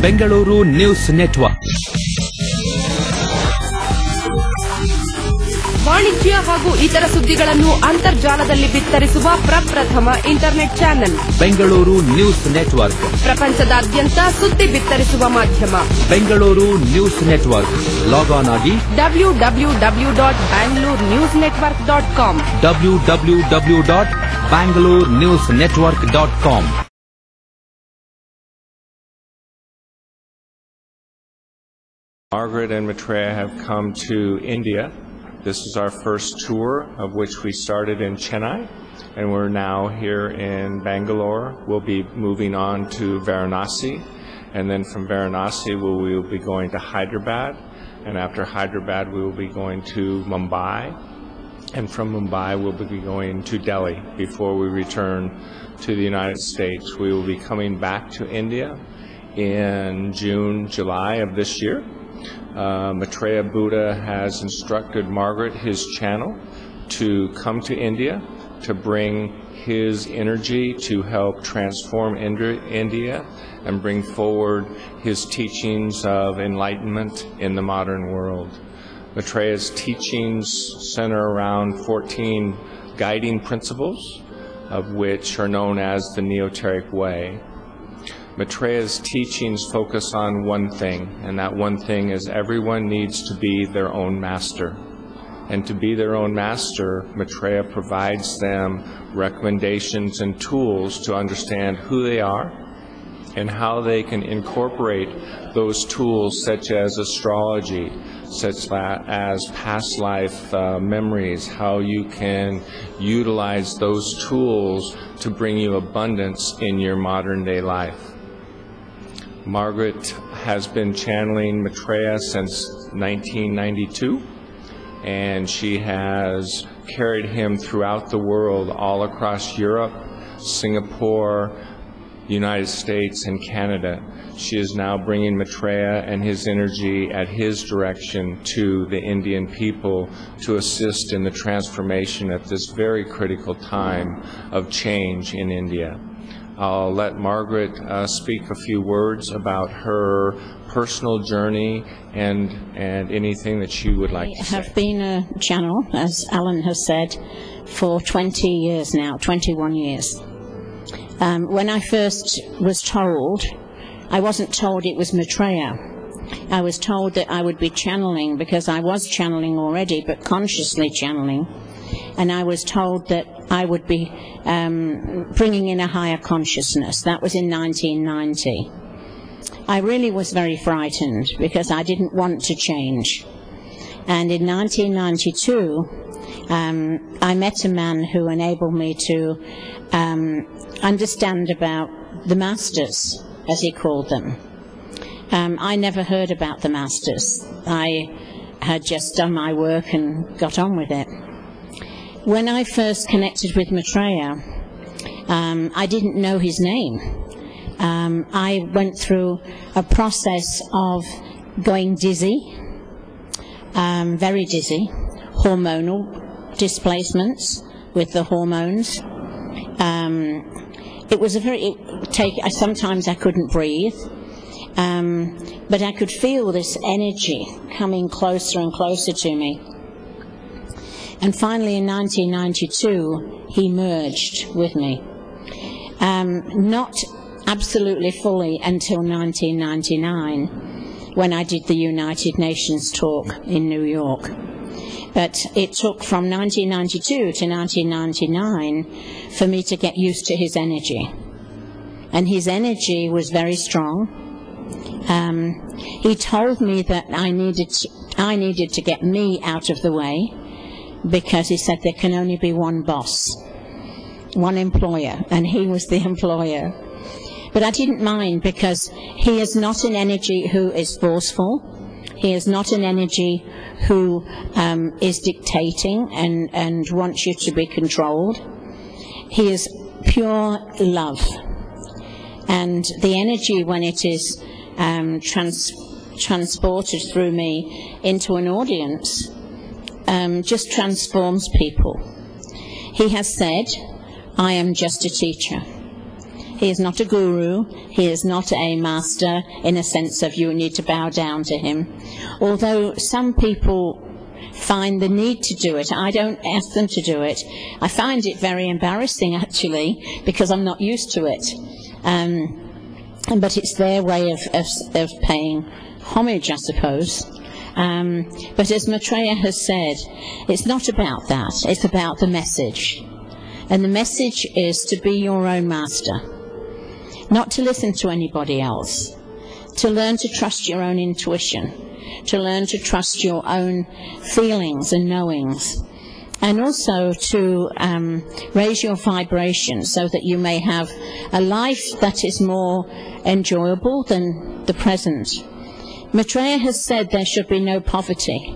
Bengaluru news network. ವಾಣಿಜ್ಯ ಹಾಗೂ ಇತರ ಸುದ್ದಿಗಳನ್ನು ಅಂತರ್ಜಾಲದಲ್ಲಿ ಬಿತ್ತರಿಸುವ ಪ್ರಪ್ರಥಮ internet channel Bengaluru news network. ಪ್ರಪಂಚದಾದ್ಯಂತ ಸುದ್ದಿ ಬಿತ್ತರಿಸುವ ಮಾಧ್ಯಮ Bengaluru news network. Log on ಆಗಿ www.bangalore-newsnetwork.com www.bangalore-newsnetwork.com. Margaret and Maitreya have come to India. This is our first tour, of which we started in Chennai, and we're now here in Bangalore. We'll be moving on to Varanasi, and then from Varanasi we will be going to Hyderabad, and after Hyderabad we will be going to Mumbai, and from Mumbai we'll be going to Delhi before we return to the United States. We will be coming back to India in June, July of this year. Maitreya Buddha has instructed Margaret, his channel, to come to India to bring his energy to help transform India and bring forward his teachings of enlightenment in the modern world. Maitreya's teachings center around 14 guiding principles, of which are known as the Neoteric Way. Maitreya's teachings focus on one thing, and that one thing is everyone needs to be their own master. And to be their own master, Maitreya provides them recommendations and tools to understand who they are and how they can incorporate those tools such as astrology, such as past life memories, how you can utilize those tools to bring you abundance in your modern day life. Margaret has been channeling Maitreya since 1992, and she has carried him throughout the world, all across Europe, Singapore, United States, and Canada. She is now bringing Maitreya and his energy at his direction to the Indian people to assist in the transformation at this very critical time of change in India. I'll let Margaret speak a few words about her personal journey and anything that she would like to say. I have been a channel, as Alan has said, for 20 years now, 21 years. When I first was told, I wasn't told it was Maitreya. I was told that I would be channeling, because I was channeling already, but consciously channeling. And I was told that I would be bringing in a higher consciousness. That was in 1990. I really was very frightened because I didn't want to change. And in 1992, I met a man who enabled me to understand about the masters, as he called them. I never heard about the masters. I had just done my work and got on with it. When I first connected with Maitreya, I didn't know his name. I went through a process of going dizzy, very dizzy, hormonal displacements with the hormones. It was a very, sometimes I couldn't breathe, but I could feel this energy coming closer and closer to me. And finally, in 1992, he merged with me. Not absolutely fully until 1999, when I did the United Nations talk in New York. But it took from 1992 to 1999 for me to get used to his energy. And his energy was very strong. He told me that I needed to get me out of the way, because he said there can only be one boss, one employer, and he was the employer. But I didn't mind, because he is not an energy who is forceful. He is not an energy who is dictating and wants you to be controlled. He is pure love. And the energy, when it is transported through me into an audience, just transforms people. He has said, I am just a teacher. He is not a guru. He is not a master in a sense of you need to bow down to him. Although some people find the need to do it, I don't ask them to do it. I find it very embarrassing, actually, because I'm not used to it. But it's their way of paying homage, I suppose. But as Maitreya has said, it's not about that. It's about the message. And the message is to be your own master. Not to listen to anybody else, to learn to trust your own intuition, to learn to trust your own feelings and knowings, and also to raise your vibration so that you may have a life that is more enjoyable than the present. Maitreya has said there should be no poverty,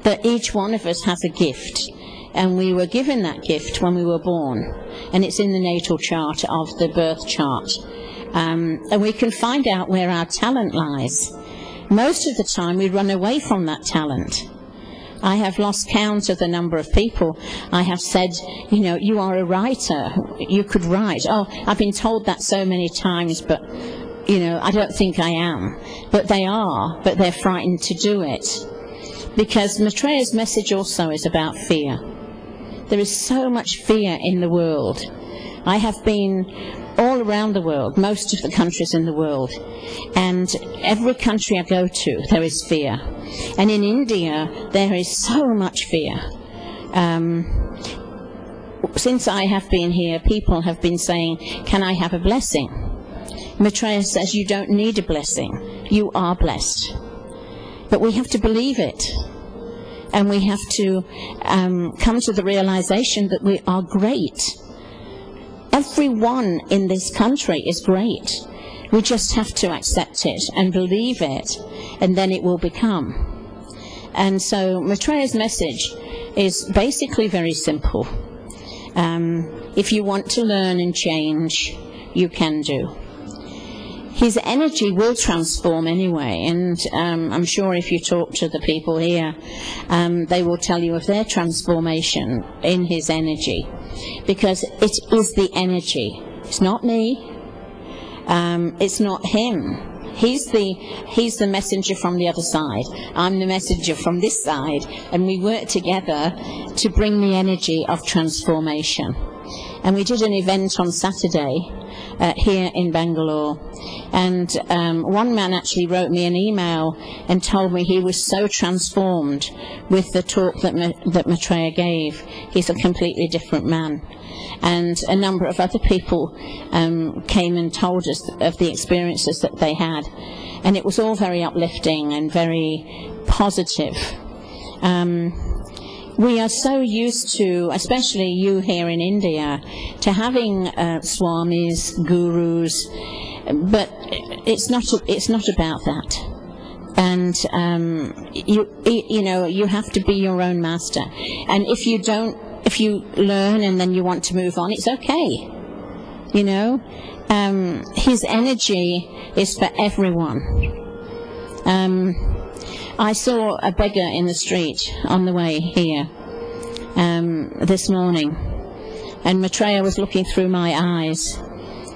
that each one of us has a gift, and we were given that gift when we were born. And it's in the natal chart of the birth chart. And we can find out where our talent lies. Most of the time we run away from that talent. I have lost count of the number of people I have said, you know, you are a writer, you could write. Oh, I've been told that so many times, but, you know, I don't think I am. But they are, but they're frightened to do it. Because Maitreya's message also is about fear. There is so much fear in the world. I have been all around the world, most of the countries in the world, and every country I go to, there is fear. And in India, there is so much fear. Since I have been here, people have been saying, can I have a blessing? Maitreya says, you don't need a blessing. You are blessed. But we have to believe it. And we have to come to the realization that we are great. Everyone in this country is great. We just have to accept it and believe it, and then it will become. And so Maitreya's message is basically very simple. If you want to learn and change, you can do. His energy will transform anyway, and I'm sure if you talk to the people here, they will tell you of their transformation in his energy, because it is the energy. It's not me. It's not him. He's the messenger from the other side. I'm the messenger from this side, and we work together to bring the energy of transformation. And we did an event on Saturday here in Bangalore, and one man actually wrote me an email and told me he was so transformed with the talk that Maitreya gave. He's a completely different man. And a number of other people came and told us of the experiences that they had, and it was all very uplifting and very positive. We are so used to, especially you here in India, to having swamis, gurus, but it's not about that. And you know, you have to be your own master. And if you learn and then you want to move on, it's okay. You know, his energy is for everyone. I saw a beggar in the street on the way here this morning, and Maitreya was looking through my eyes,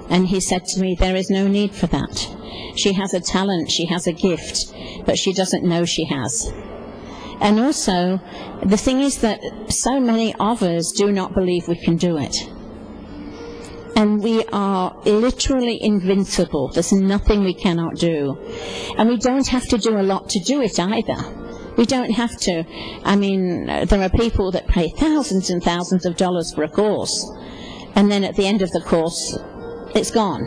and he said to me, there is no need for that. She has a talent, she has a gift, but she doesn't know she has. And also, the thing is that so many of us do not believe we can do it. And we are literally invincible. There's nothing we cannot do. And we don't have to do a lot to do it either. We don't have to. I mean, there are people that pay thousands and thousands of dollars for a course, and then at the end of the course, it's gone.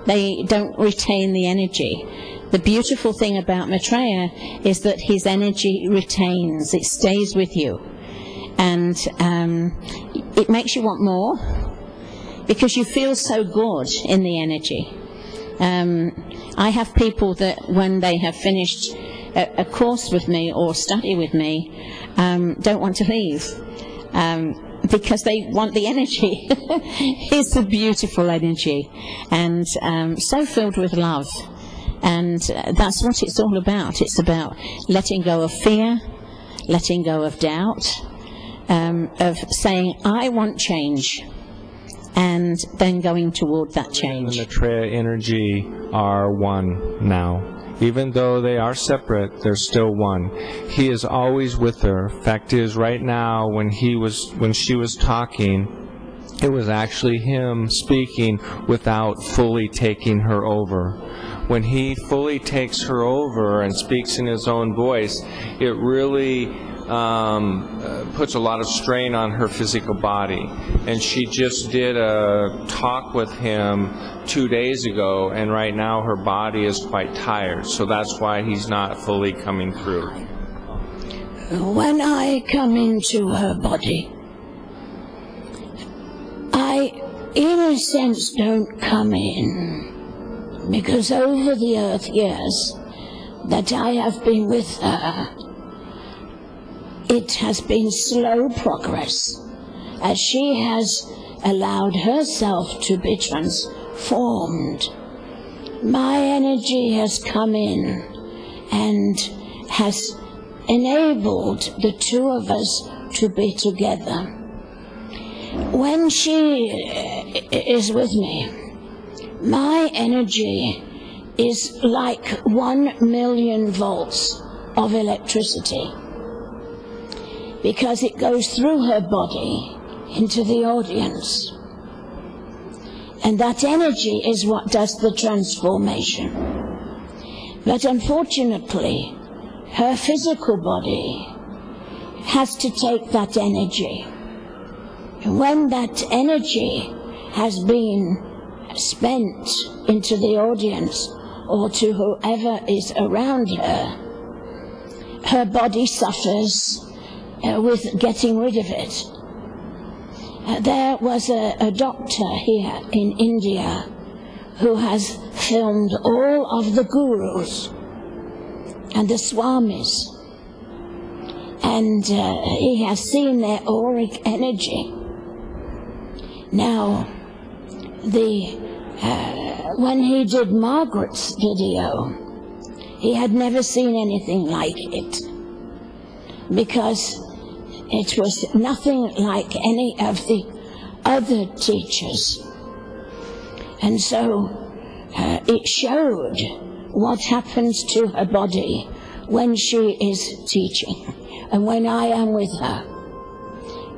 They don't retain the energy. The beautiful thing about Maitreya is that his energy retains. It stays with you. And it makes you want more, because you feel so good in the energy. I have people that when they have finished a course with me or study with me, don't want to leave, because they want the energy. It's a beautiful energy, and so filled with love. And that's what it's all about. It's about letting go of fear, letting go of doubt, of saying, I want change. and then going toward that And change. the Maitreya energy are one now. Even though they are separate, they're still one. He is always with her. Fact is, right now, when she was talking, it was actually him speaking without fully taking her over. When he fully takes her over and speaks in his own voice, it really puts a lot of strain on her physical body. And she just did a talk with him 2 days ago, and right now her body is quite tired. So that's why he's not fully coming through. When I come into her body, I, in a sense, don't come in, because over the earth years that I have been with her, it has been slow progress, as she has allowed herself to be transformed. My energy has come in and has enabled the two of us to be together. When she is with me, my energy is like 1 million volts of electricity, because it goes through her body into the audience. And that energy is what does the transformation. But unfortunately, her physical body has to take that energy. When that energy has been spent into the audience or to whoever is around her, her body suffers with getting rid of it. There was a doctor here in India who has filmed all of the gurus and the swamis, and he has seen their auric energy. Now, when he did Margaret's video, he had never seen anything like it, because it was nothing like any of the other teachers. And so it showed what happens to her body when she is teaching and when I am with her.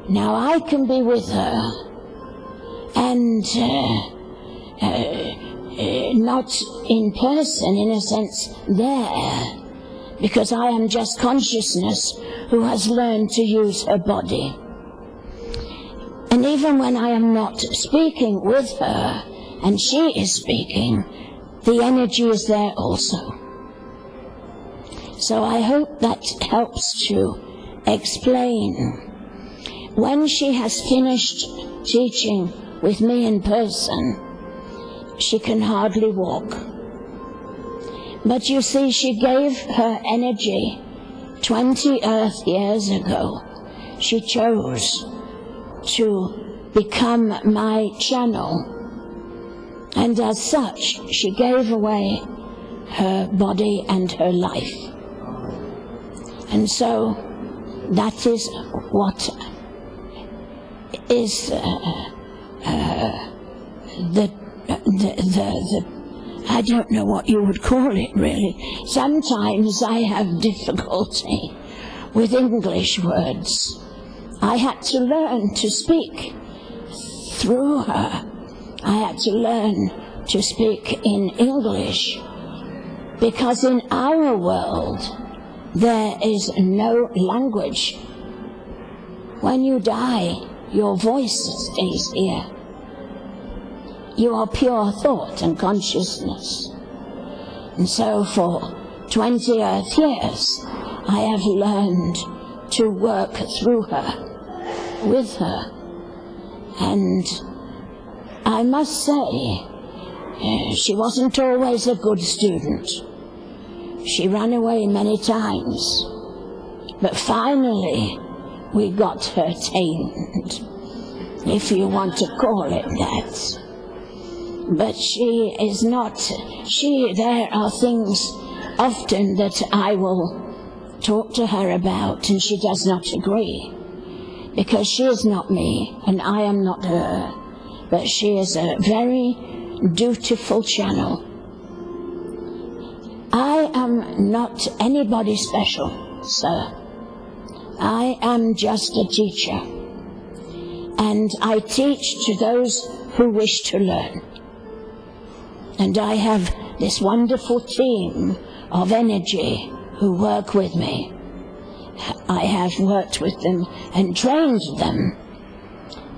Now I can be with her and not in person, in a sense, there, because I am just consciousness who has learned to use her body. And even when I am not speaking with her and she is speaking, the energy is there also. So I hope that helps to explain. When she has finished teaching with me in person, she can hardly walk. But you see, she gave her energy 20 Earth years ago. She chose to become my channel, and as such she gave away her body and her life. And so that is what is the I don't know what you would call it, really. Sometimes I have difficulty with English words. I had to learn to speak through her. I had to learn to speak in English, because in our world there is no language. When you die, your voice stays here. You are pure thought and consciousness. And so for 20 Earth years, I have learned to work through her, with her. And I must say, she wasn't always a good student. She ran away many times. But finally, we got her tamed, if you want to call it that. But she is not, there are things often that I will talk to her about, and she does not agree, because she is not me and I am not her, but she is a very dutiful channel. I am not anybody special, sir. I am just a teacher, and I teach to those who wish to learn. And I have this wonderful team of energy who work with me. I have worked with them and trained them